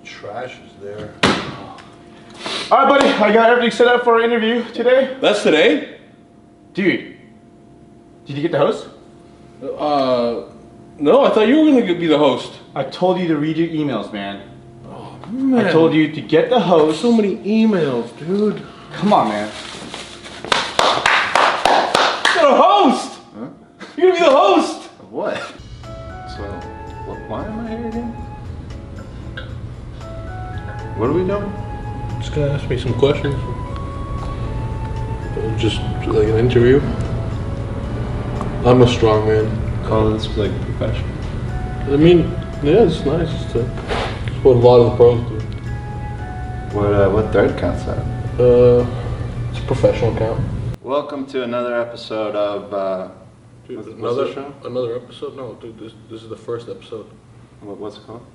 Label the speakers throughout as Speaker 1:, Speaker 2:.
Speaker 1: trash is there.
Speaker 2: All right, buddy. I got everything set up for our interview today.
Speaker 1: That's today?
Speaker 2: Dude, did you get the host?
Speaker 1: No, I thought you were gonna be the host.
Speaker 2: I told you to read your emails, man.
Speaker 1: Oh, man.
Speaker 2: I told you to get the host.
Speaker 1: So many emails, dude.
Speaker 2: Come on, man.
Speaker 1: You're a host!
Speaker 3: Huh?
Speaker 1: You're gonna be the host!
Speaker 3: What? So, why am I here again? What are we doing?
Speaker 1: Just gonna ask me some questions. Just like an interview. I'm a strongman.
Speaker 3: Oh, this was like professional.
Speaker 1: I mean, yeah, it's nice. It's what a lot of the pros do.
Speaker 3: What thread counts that?
Speaker 1: It's a professional account.
Speaker 3: Welcome to another episode of,
Speaker 1: Dude,
Speaker 3: what's
Speaker 1: another
Speaker 3: the show?
Speaker 1: Another episode? No, dude, this is the first episode.
Speaker 3: What's it called?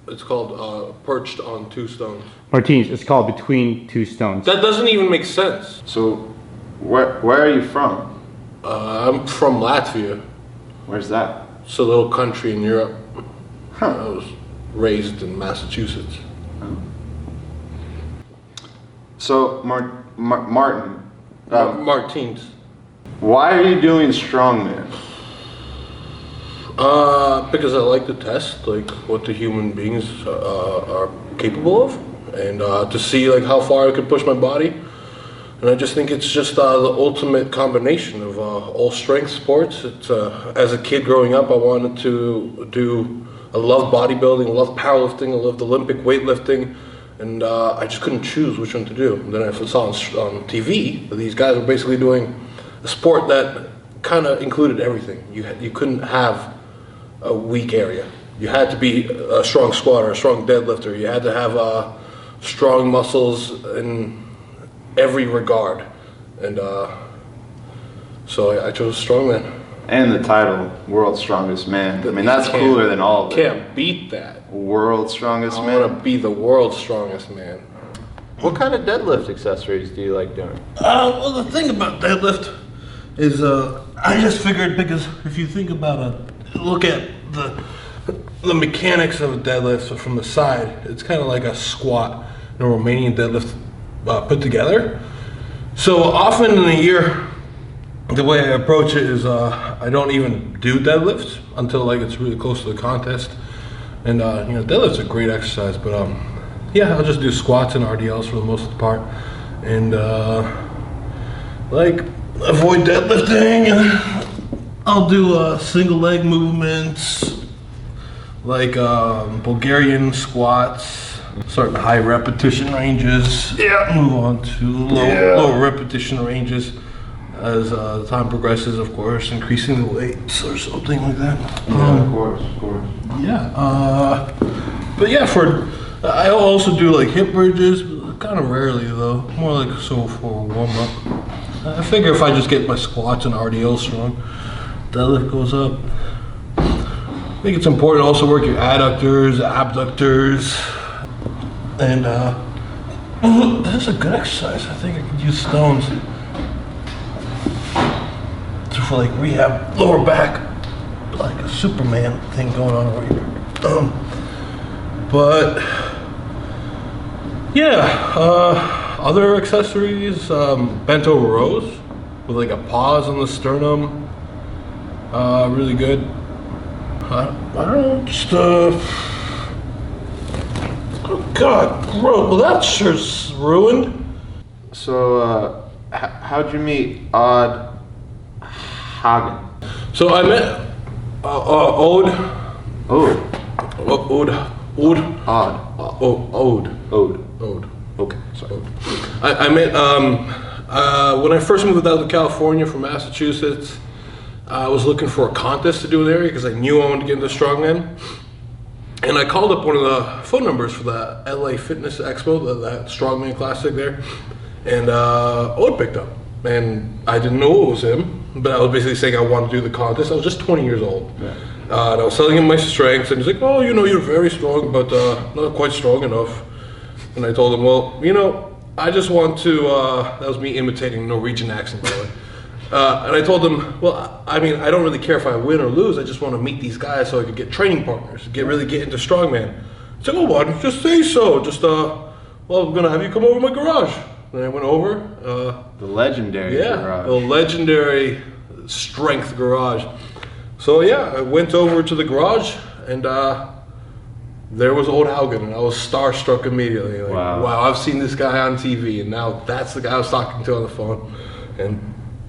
Speaker 1: It's called Perched on Two Stones.
Speaker 2: Martins, it's called Between Two Stones.
Speaker 1: That doesn't even make sense.
Speaker 3: So, where are you from?
Speaker 1: I'm from Latvia.
Speaker 3: Where's that?
Speaker 1: It's a little country in Europe.
Speaker 3: Huh.
Speaker 1: I was raised in Massachusetts.
Speaker 3: So, Martin,
Speaker 1: Martins.
Speaker 3: why are you doing Strongman?
Speaker 1: Because I like to test like what the human beings are capable of, and to see like how far I could push my body. And I just think it's just the ultimate combination of all strength sports. It's as a kid growing up, I wanted to do. I love bodybuilding, I love powerlifting, I loved Olympic weightlifting, and I just couldn't choose which one to do. And then I saw on TV that these guys were basically doing a sport that kind of included everything. You couldn't have a weak area. You had to be a strong squatter, a strong deadlifter. You had to have strong muscles in every regard, and so I chose Strongman.
Speaker 3: And the title, World's Strongest Man. I mean, that's cooler than all of it.
Speaker 1: Can't beat that.
Speaker 3: World's Strongest
Speaker 1: I
Speaker 3: Man?
Speaker 1: want to be the world's strongest man.
Speaker 3: What kind of deadlift accessories do you like doing?
Speaker 4: Well, the thing about deadlift is, I just figured because if you think about look at
Speaker 1: The mechanics of a deadlift from the side, it's kind of like a squat and a Romanian deadlift put together. So often in a year, the way I approach it is I don't even do deadlifts until like it's really close to the contest. And deadlift's a great exercise, but yeah, I'll just do squats and RDLs for the most part, and like avoid deadlifting.
Speaker 4: I'll do single leg movements
Speaker 1: Like Bulgarian squats, certain high repetition ranges.
Speaker 4: Yeah.
Speaker 1: Move on to low repetition ranges as time progresses, of course, increasing the weights or something like that.
Speaker 3: Of course.
Speaker 1: Yeah. But yeah, I also do like hip bridges, kind of rarely though. More like so for a warm up. I figure if I just get my squats and RDL strong, deadlift goes up. I think it's important to also work your adductors, abductors, and this is a good exercise. I think I could use stones for like rehab lower back, like a Superman thing going on over here. But yeah, other accessories, bent over rows with like a pause on the sternum, really good. I don't know, just oh God, bro, well that sure's ruined.
Speaker 3: So, how'd you meet Odd Hagen?
Speaker 1: So I met Ode.
Speaker 3: Oh.
Speaker 1: Ode.
Speaker 3: Odd.
Speaker 1: Ode.
Speaker 3: Okay, sorry.
Speaker 1: I met when I first moved out to California from Massachusetts. I was looking for a contest to do in the area because I knew I wanted to get into Strongman. And I called up one of the phone numbers for the LA Fitness Expo, that Strongman Classic there. And Ode picked up. And I didn't know it was him, but I was basically saying I wanted to do the contest. I was just 20 years old.
Speaker 3: Yeah.
Speaker 1: And I was telling him my strengths, and he's like, oh, you're very strong, but not quite strong enough. And I told him, well, I just want to, that was me imitating Norwegian accent, by the way. And I told him, well, I mean, I don't really care if I win or lose. I just want to meet these guys so I could get training partners, really get into Strongman. said, "Oh, why don't you just say so? Just well, I'm gonna have you come over to my garage." And I went over.
Speaker 3: The legendary garage.
Speaker 1: The legendary strength garage. So yeah, I went over to the garage, and there was old Haugen, and I was starstruck immediately. Like, wow, I've seen this guy on TV, and now that's the guy I was talking to on the phone. And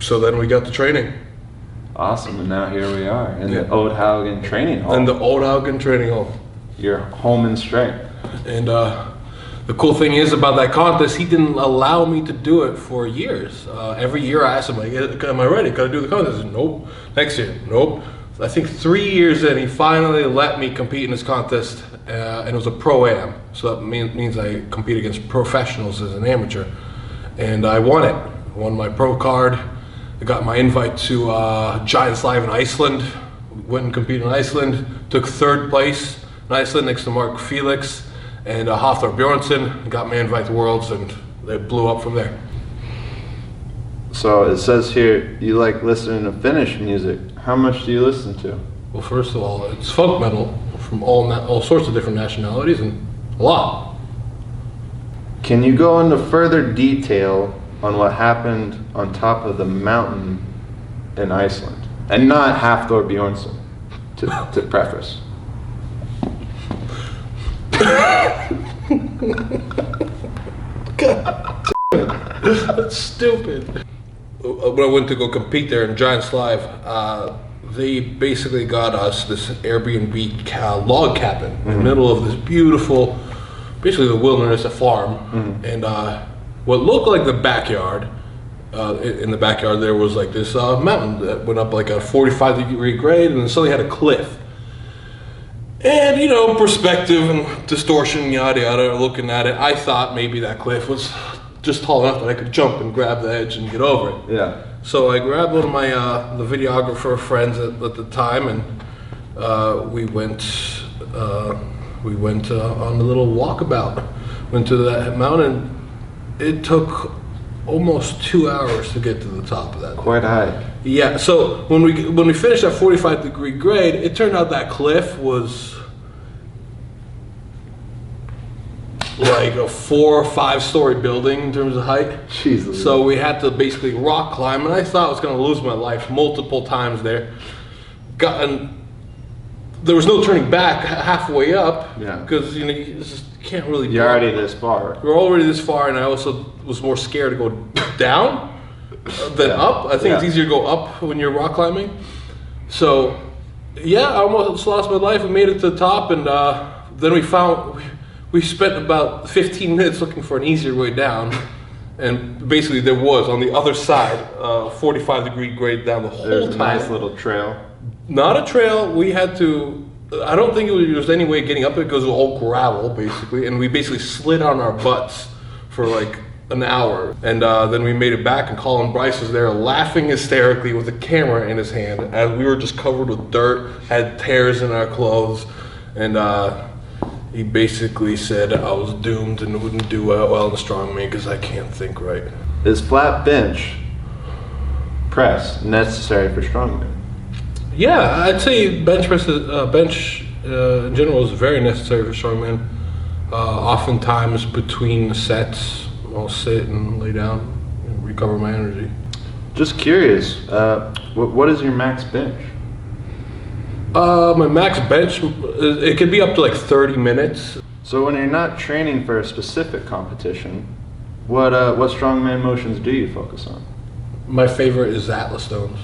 Speaker 1: so then we got the training.
Speaker 3: Awesome, and now here we are in the Old Haugen training hall.
Speaker 1: In the Old Haugen training hall.
Speaker 3: Your home in strength.
Speaker 1: And the cool thing is about that contest, he didn't allow me to do it for years. Every year I asked him, like, am I ready? Can I do the contest? He said, nope. Next year, nope. I think 3 years in, he finally let me compete in this contest, and it was a pro-am. So that means I compete against professionals as an amateur. And I won it. I won my pro card. I got my invite to Giants Live in Iceland. Went and competed in Iceland. Took 3rd place in Iceland next to Mark Felix and Hafthor Bjornsson. Got my invite to Worlds, and they blew up from there.
Speaker 3: So it says here you like listening to Finnish music. How much do you listen to?
Speaker 1: Well, first of all, it's folk metal from all sorts of different nationalities, and a lot.
Speaker 3: Can you go into further detail on what happened on top of the mountain in Iceland? And not Hafthor Bjornsson, to preface.
Speaker 1: God, that's stupid. When I went to go compete there in Giants Live, they basically got us this Airbnb log cabin in the middle of this beautiful, basically the wilderness, a farm, and what looked like the backyard. In the backyard there was like this mountain that went up like a 45-degree grade, and then suddenly had a cliff. And you know, perspective and distortion, yada yada, looking at it, I thought maybe that cliff was just tall enough that I could jump and grab the edge and get over it.
Speaker 3: Yeah.
Speaker 1: So I grabbed one of my the videographer friends at the time, and we went on a little walkabout. Went to that mountain. It took almost 2 hours to get to the top of that.
Speaker 3: Quite high.
Speaker 1: Yeah. So when we finished that 45-degree grade, it turned out that cliff was like a 4 or 5 story building in terms of height.
Speaker 3: Jesus.
Speaker 1: So we had to basically rock climb, and I thought I was going to lose my life multiple times there. And there was no turning back halfway up.
Speaker 3: Yeah.
Speaker 1: Because you just can't really.
Speaker 3: You're already this far.
Speaker 1: We're already this far, and I also was more scared to go down than up. I think it's easier to go up when you're rock climbing. So yeah, I almost lost my life. We made it to the top, and then we spent about 15 minutes looking for an easier way down, and basically there was on the other side 45-degree grade down the whole
Speaker 3: There's
Speaker 1: time.
Speaker 3: a nice little trail.
Speaker 1: Not a trail. We had to. I don't think there was any way of getting up it because it was all gravel basically, and we basically slid on our butts for like an hour, and then we made it back, and Colin Bryce was there laughing hysterically with a camera in his hand as we were just covered with dirt, had tears in our clothes, and he basically said I was doomed and wouldn't do well in the strongman because I can't think right.
Speaker 3: Is flat bench press necessary for strongman?
Speaker 1: Yeah, I'd say bench press, in general is very necessary for strongman. Oftentimes between sets, I'll sit and lay down and recover my energy.
Speaker 3: Just curious, what is your max bench?
Speaker 1: My max bench, it could be up to like 30 minutes.
Speaker 3: So when you're not training for a specific competition, what strongman motions do you focus on?
Speaker 1: My favorite is Atlas Stones.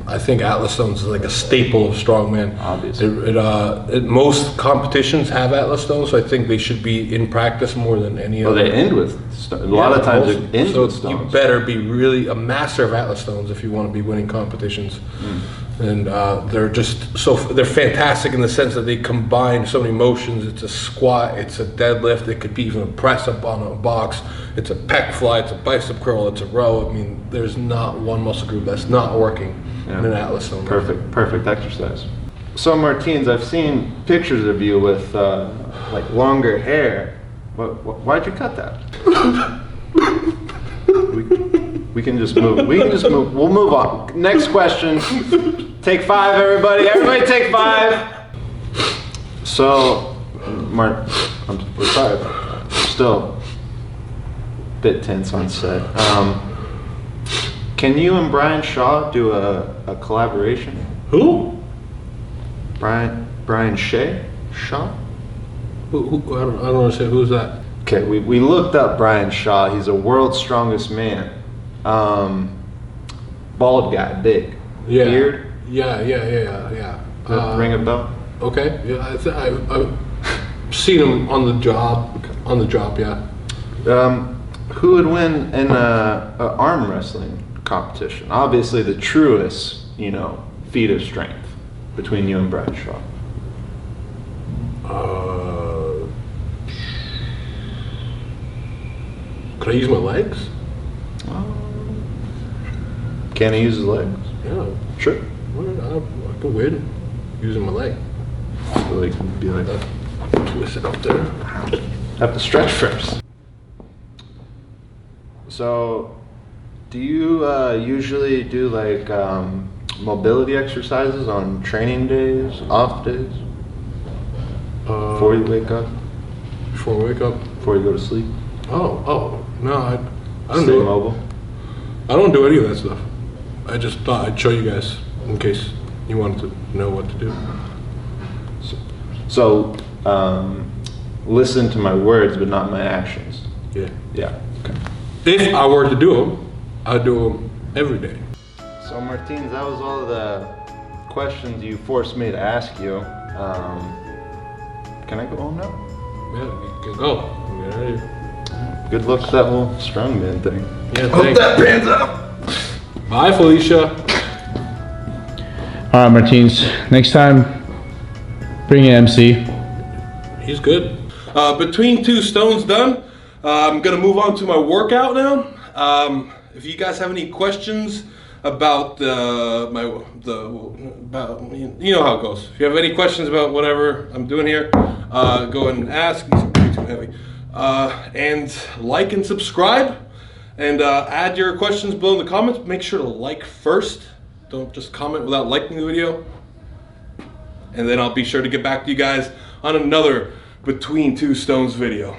Speaker 1: I think Atlas Stones is like a staple of strongman.
Speaker 3: Obviously.
Speaker 1: Most competitions have Atlas Stones, so I think they should be in practice more than any other.
Speaker 3: Well, they end with a lot of times it ends
Speaker 1: so
Speaker 3: with stones.
Speaker 1: You better be really a master of Atlas Stones if you want to be winning competitions. And they're fantastic in the sense that they combine so many motions. It's a squat, it's a deadlift, it could be even a press up on a box, it's a pec fly, it's a bicep curl, it's a row. I mean, there's not one muscle group that's not working in an Atlas Stone.
Speaker 3: Perfect exercise. So Martins, I've seen pictures of you with like longer hair. Why'd you cut that? We can just move. We'll move on. Next question. Take 5, everybody. Everybody take 5. So Mark, we're sorry about that. Still a bit tense on set. Can you and Brian Shaw do a collaboration?
Speaker 1: Who?
Speaker 3: Brian Shaw?
Speaker 1: Who? I don't understand. Who's that?
Speaker 3: Okay, we looked up Brian Shaw. He's a world's strongest man. Bald guy, big.
Speaker 1: Yeah.
Speaker 3: Beard?
Speaker 1: Yeah.
Speaker 3: Does that ring a bell?
Speaker 1: Okay. Yeah, I've seen him on the job. On the job, yeah.
Speaker 3: Who would win in a arm wrestling competition? Obviously, the truest, feat of strength between you and Brian Shaw.
Speaker 1: Could I use my legs?
Speaker 3: Can he use his legs?
Speaker 1: Yeah.
Speaker 3: Sure.
Speaker 1: I can win using my leg.
Speaker 3: So he can be like that.
Speaker 1: Twist it up there.
Speaker 3: Have to stretch first. So, do you usually do like mobility exercises on training days, off days? Before you wake up?
Speaker 1: Before I wake up?
Speaker 3: Before you go to sleep?
Speaker 1: Oh, no, I don't
Speaker 3: Stay
Speaker 1: do it.
Speaker 3: mobile?
Speaker 1: I don't do any of that stuff. I just thought I'd show you guys in case you wanted to know what to do.
Speaker 3: So, listen to my words, but not my actions.
Speaker 1: Yeah.
Speaker 3: Yeah. Okay.
Speaker 1: If I were to do them, I'd do them every day.
Speaker 3: So, Martins, that was all the questions you forced me to ask you. Can I go home now?
Speaker 1: Yeah, you can go. Get out of here.
Speaker 3: Good luck with that whole strongman thing.
Speaker 1: Yeah, thanks.
Speaker 3: That pans out.
Speaker 1: Bye, Felicia.
Speaker 2: All right, Martins. Next time, bring an MC.
Speaker 1: He's good. Between two stones done, I'm gonna move on to my workout now. If you guys have any questions about you know how it goes. If you have any questions about whatever I'm doing here, go ahead and ask. These are way too heavy. And like and subscribe, and add your questions below in the comments. Make sure to like first. Don't just comment without liking the video. And then I'll be sure to get back to you guys on another Between Two Stones video.